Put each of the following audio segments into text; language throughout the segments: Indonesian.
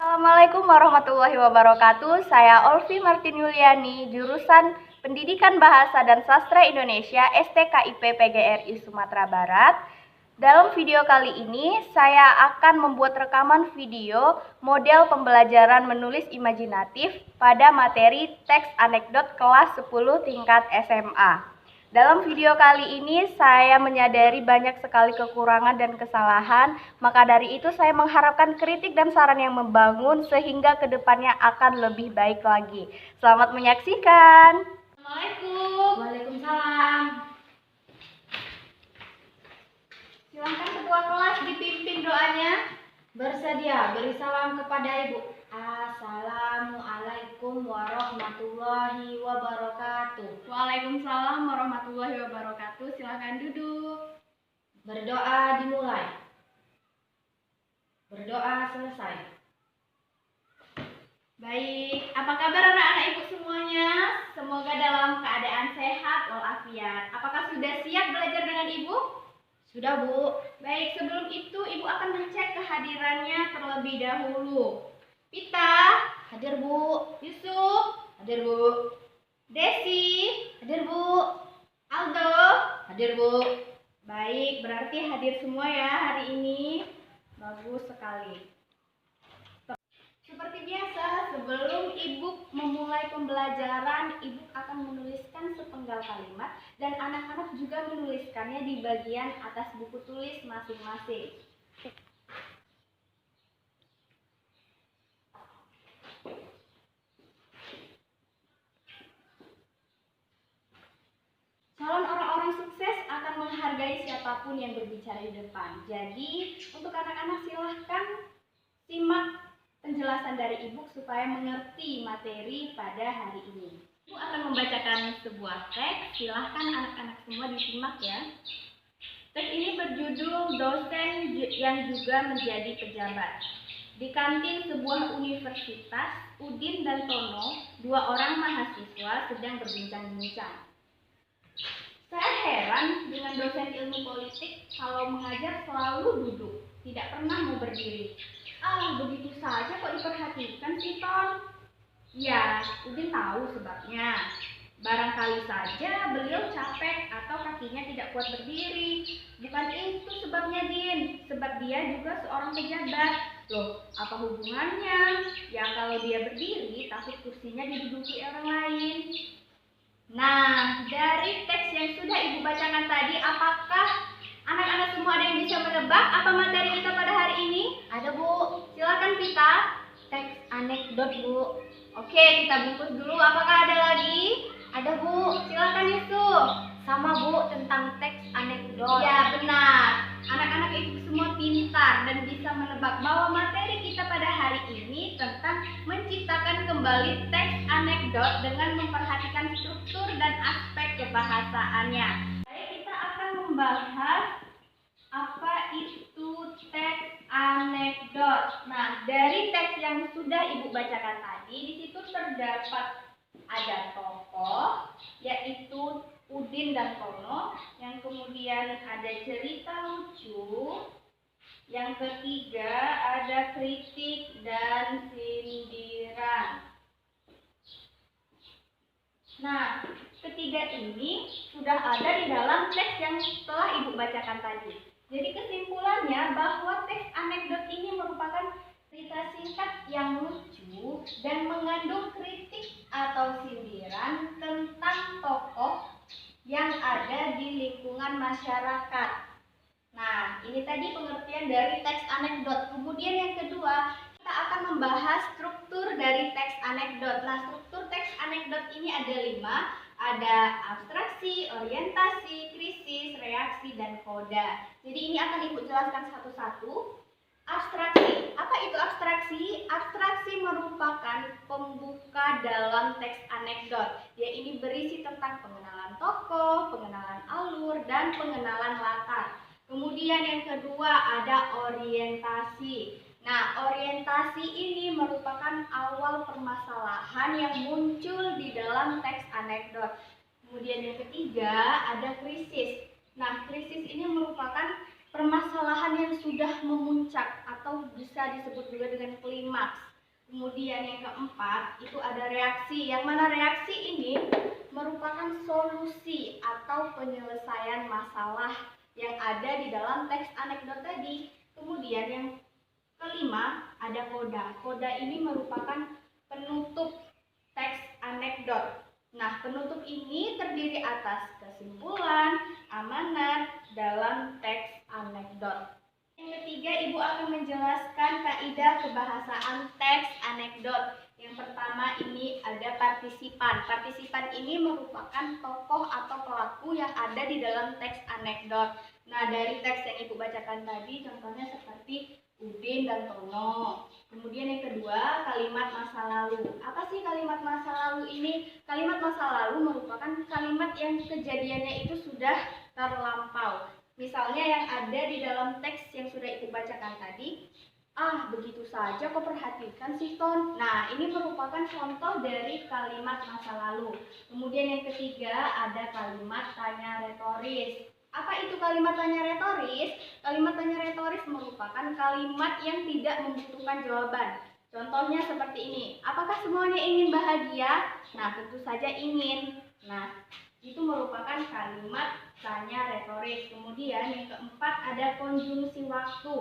Assalamualaikum warahmatullahi wabarakatuh. Saya Olvi Martin Yuliani, jurusan Pendidikan Bahasa dan Sastra Indonesia STKIP PGRI Sumatera Barat. Dalam video kali ini, saya akan membuat rekaman video model pembelajaran menulis imajinatif pada materi teks anekdot kelas 10 tingkat SMA. Dalam video kali ini saya menyadari banyak sekali kekurangan dan kesalahan, maka dari itu saya mengharapkan kritik dan saran yang membangun sehingga kedepannya akan lebih baik lagi. Selamat menyaksikan. Assalamualaikum. Waalaikumsalam. Silakan ketua kelas dipimpin doanya. Bersedia beri salam kepada Ibu. Assalamualaikum warahmatullahi wabarakatuh. Waalaikumsalam warahmatullahi wabarakatuh. Silakan duduk. Berdoa dimulai. Berdoa selesai. Baik, apa kabar anak-anak Ibu semuanya? Semoga dalam keadaan sehat walafiat. Apakah sudah siap belajar dengan Ibu? Sudah, Bu. Baik, sebelum itu Ibu akan mengecek kehadirannya terlebih dahulu. Pita, Hadir, Bu. Yusuf, Hadir, Bu. Desi, Hadir, Bu. Aldo. Hadir, Bu. Baik, berarti hadir semua ya hari ini. Bagus sekali. Seperti biasa, sebelum Ibu memulai pembelajaran, Ibu akan menuliskan sepenggal kalimat dan anak-anak juga menuliskannya di bagian atas buku tulis masing-masing. Calon orang-orang sukses akan menghargai siapapun yang berbicara di depan. Jadi, untuk anak-anak silahkan simak penjelasan dari Ibu supaya mengerti materi pada hari ini. Ibu akan membacakan sebuah teks, silahkan anak-anak semua disimak ya. Teks ini berjudul Dosen yang juga menjadi pejabat. Di kantin sebuah universitas, Udin dan Tono, dua orang mahasiswa sedang berbincang-bincang. Saya heran dengan dosen ilmu politik kalau mengajar selalu duduk, tidak pernah mau berdiri. Begitu saja kok diperhatikan sih, Ton? Ya, Udin tahu sebabnya. Barangkali saja beliau capek atau kakinya tidak kuat berdiri. Bukan itu sebabnya, Din. Sebab dia juga seorang pejabat. Loh, apa hubungannya? Ya kalau dia berdiri, takut kursinya diduduki orang lain. Nah, dari teks yang sudah Ibu bacakan tadi, apakah anak-anak semua ada yang bisa menebak apa materi kita pada hari ini? Ada, Bu. Silakan Vita. Teks anekdot, Bu. Oke, kita bungkus dulu. Apakah ada lagi? Ada, Bu. Silakan Yusuf. Sama, Bu, tentang teks anekdot. Ya, benar. Anak-anak Ibu semua pintar dan bisa menebak bahwa materi kita pada hari ini tentang menciptakan kembali teks anekdot dengan memperhatikan struktur dan aspek kebahasaannya. Baik, kita akan membahas apa itu teks anekdot. Nah, dari teks yang sudah Ibu bacakan tadi, di situ terdapat ada tokoh, yaitu Udin dan Tono, yang kemudian ada cerita lucu, yang ketiga ada kritik dan sindiran. Nah, ketiga ini sudah ada di dalam teks yang telah Ibu bacakan tadi. Jadi kesimpulannya bahwa teks anekdot ini merupakan cerita singkat yang lucu dan mengandung kritik atau sindiran tentang tokoh yang ada di lingkungan masyarakat. Nah, ini tadi pengertian dari teks anekdot. Kemudian yang kedua, kita akan membahas struktur dari teks anekdot. Nah, struktur teks anekdot ini ada 5. Ada abstraksi, orientasi, krisis, reaksi, dan koda. Jadi ini akan Ibu jelaskan satu-satu. Abstraksi. Apa itu abstraksi? Abstraksi merupakan pembuka dalam teks anekdot. Dia ini berisi tentang pengenalan tokoh, pengenalan alur, dan pengenalan latar. Kemudian yang kedua ada orientasi. Nah, orientasi ini merupakan awal permasalahan yang muncul di dalam teks anekdot. Kemudian yang ketiga ada krisis. Nah, krisis ini merupakan permasalahan yang sudah memuncak atau bisa disebut juga dengan klimaks. Kemudian yang keempat itu ada reaksi, yang mana reaksi ini merupakan solusi atau penyelesaian masalah yang ada di dalam teks anekdot tadi. Kemudian yang kelima ada koda. Koda ini merupakan penutup teks anekdot. Nah, penutup ini terdiri atas kesimpulan, amanat dalam teks anekdot. Yang ketiga, Ibu akan menjelaskan kaidah kebahasaan teks anekdot. Yang pertama ini ada partisipan. Partisipan ini merupakan tokoh atau pelaku yang ada di dalam teks anekdot. Nah, dari teks yang Ibu bacakan tadi, contohnya seperti Udin dan Tono. Kemudian yang kedua, kalimat masa lalu. Apa sih kalimat masa lalu ini? Kalimat masa lalu merupakan kalimat yang kejadiannya itu sudah terlampau. Misalnya yang ada di dalam teks yang sudah Ibu bacakan tadi, begitu saja kau perhatikan sih Ton. Nah, ini merupakan contoh dari kalimat masa lalu. Kemudian yang ketiga ada kalimat tanya retoris. Apa itu kalimat tanya retoris? Kalimat tanya retoris merupakan kalimat yang tidak membutuhkan jawaban. Contohnya seperti ini, apakah semuanya ingin bahagia? Nah, tentu saja ingin. Nah, itu merupakan kalimat tanya retoris. Kemudian yang keempat ada konjungsi waktu.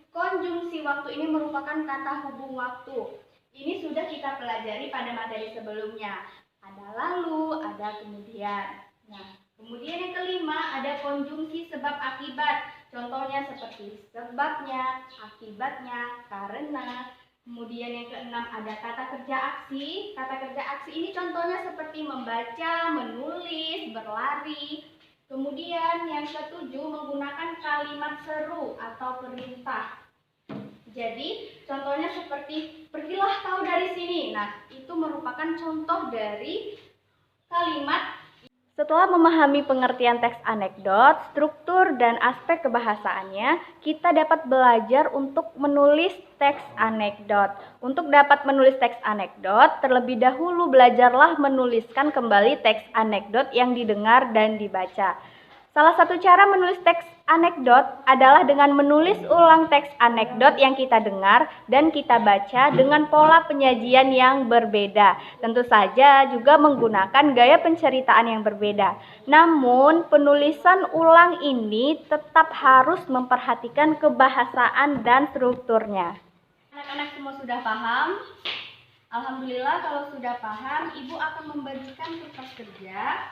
Konjungsi waktu ini merupakan kata hubung waktu. Ini sudah kita pelajari pada materi sebelumnya. Ada lalu, ada kemudian. Nah, kemudian yang kelima ada konjungsi sebab akibat. Contohnya seperti sebabnya, akibatnya, karena. Kemudian yang keenam ada kata kerja aksi. Kata kerja aksi ini contohnya seperti membaca, menulis, berlari. Kemudian yang ketujuh menggunakan kalimat seru atau perintah. Jadi contohnya seperti pergilah kau dari sini. Nah, itu merupakan contoh dari kalimat. Setelah memahami pengertian teks anekdot, struktur dan aspek kebahasaannya, kita dapat belajar untuk menulis teks anekdot. Untuk dapat menulis teks anekdot, terlebih dahulu belajarlah menuliskan kembali teks anekdot yang didengar dan dibaca. Salah satu cara menulis teks anekdot adalah dengan menulis ulang teks anekdot yang kita dengar dan kita baca dengan pola penyajian yang berbeda. Tentu saja juga menggunakan gaya penceritaan yang berbeda. Namun, penulisan ulang ini tetap harus memperhatikan kebahasaan dan strukturnya. Anak-anak semua sudah paham? Alhamdulillah kalau sudah paham, Ibu akan membagikan kertas kerja.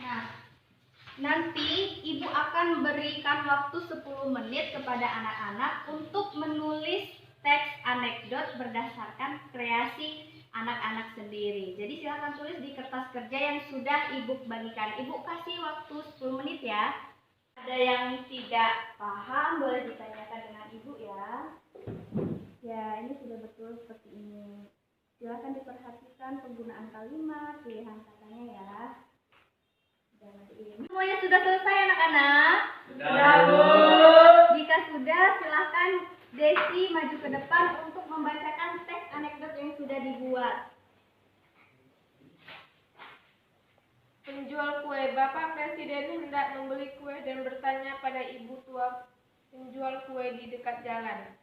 Nah, nanti Ibu akan berikan waktu 10 menit kepada anak-anak untuk menulis teks anekdot berdasarkan kreasi anak-anak sendiri. Jadi silakan tulis di kertas kerja yang sudah Ibu bagikan. Ibu kasih waktu 10 menit ya. Ada yang tidak paham boleh ditanyakan dengan Ibu ya. Ya, ini sudah betul seperti ini. Silakan diperhatikan penggunaan kalimat, pilihan katanya ya. Semuanya sudah selesai anak-anak? Sudah, Bu. Jika sudah, silahkan Desi maju ke depan untuk membacakan teks anekdot yang sudah dibuat. Penjual kue, Bapak Presiden hendak membeli kue dan bertanya pada ibu tua penjual kue di dekat jalan.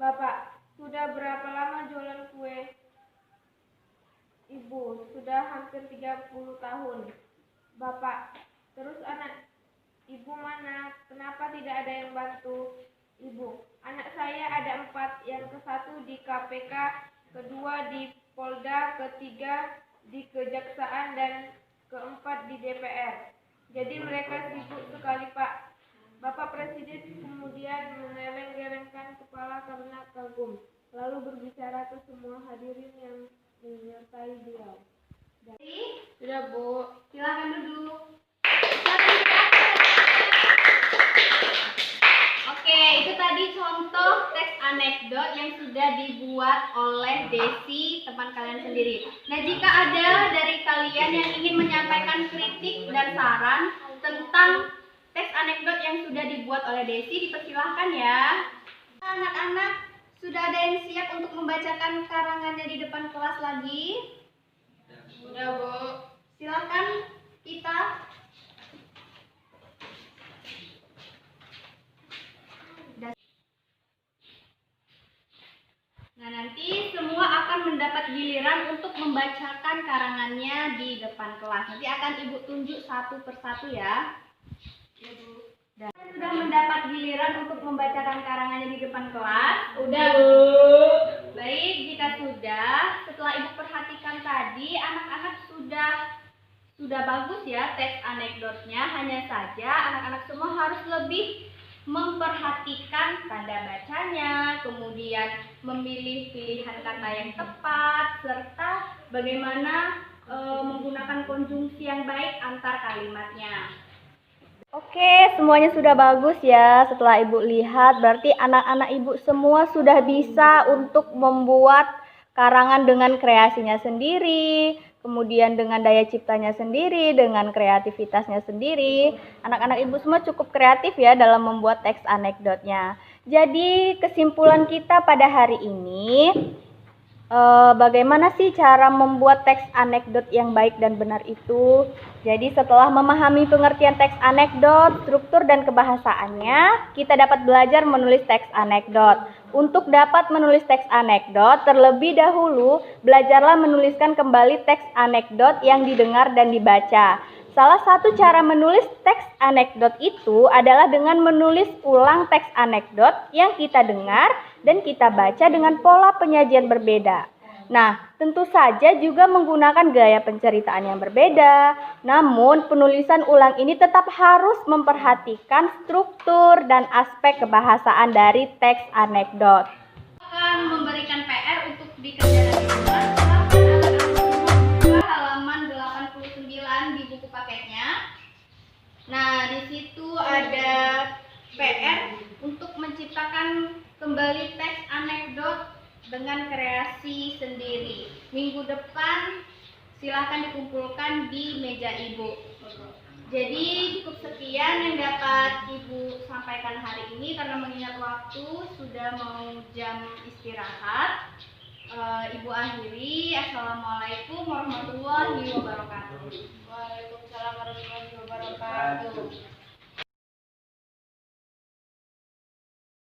Bapak, sudah berapa lama jualan kue? Ibu, sudah hampir 30 tahun. Bapak, terus anak ibu mana? Kenapa tidak ada yang bantu? Ibu, anak saya ada 4, yang ke-1 di KPK, kedua di Polda, ketiga di Kejaksaan, dan ke-4 di DPR. Jadi mereka sibuk sekali, Pak. Bapak Presiden kemudian mengeleng-gelengkan kepala karena kagum, lalu berbicara ke semua hadirin yang menyertai beliau. Sudah, Bu. Silakan duduk. Oke, itu tadi contoh teks anekdot yang sudah dibuat oleh Desi, teman kalian sendiri. Nah, jika ada dari kalian yang ingin menyampaikan kritik dan saran tentang teks anekdot yang sudah dibuat oleh Desi, dipersilahkan ya. Anak-anak, sudah ada yang siap untuk membacakan karangannya di depan kelas lagi? Sudah, Bu. Silakan kita. giliran untuk membacakan karangannya di depan kelas. Nanti akan Ibu tunjuk satu persatu ya. Dan sudah mendapat giliran untuk membacakan karangannya di depan kelas. Udah, Bu. Baik, jika sudah, setelah Ibu perhatikan tadi, anak-anak sudah bagus ya teks anekdotnya. Hanya saja anak-anak semua harus lebih memperhatikan tanda bacanya, kemudian memilih pilihan kata yang tepat, serta bagaimana menggunakan konjungsi yang baik antar kalimatnya. Oke, semuanya sudah bagus ya. Setelah Ibu lihat, berarti anak-anak Ibu semua sudah bisa untuk membuat karangan dengan kreasinya sendiri, kemudian dengan daya ciptanya sendiri, dengan kreativitasnya sendiri. Anak-anak Ibu semua cukup kreatif ya dalam membuat teks anekdotnya. Jadi kesimpulan kita pada hari ini, bagaimana sih cara membuat teks anekdot yang baik dan benar itu? Jadi setelah memahami pengertian teks anekdot, struktur dan kebahasaannya, kita dapat belajar menulis teks anekdot. Untuk dapat menulis teks anekdot, terlebih dahulu belajarlah menuliskan kembali teks anekdot yang didengar dan dibaca. Salah satu cara menulis teks anekdot itu adalah dengan menulis ulang teks anekdot yang kita dengar dan kita baca dengan pola penyajian berbeda. Nah, tentu saja juga menggunakan gaya penceritaan yang berbeda. Namun, penulisan ulang ini tetap harus memperhatikan struktur dan aspek kebahasaan dari teks anekdot. Akan memberikan PR untuk dikerjakan di rumah. Silakan anak-anak membuka halaman 89 di buku paketnya. Nah, di situ ada PR untuk menciptakan kembali teks anekdot dengan kreasi sendiri. Minggu depan silahkan dikumpulkan di meja Ibu. Jadi cukup sekian yang dapat Ibu sampaikan hari ini karena mengingat waktu sudah mau jam istirahat. Ibu akhiri. Assalamualaikum warahmatullahi wabarakatuh. Waalaikumsalam warahmatullahi wabarakatuh.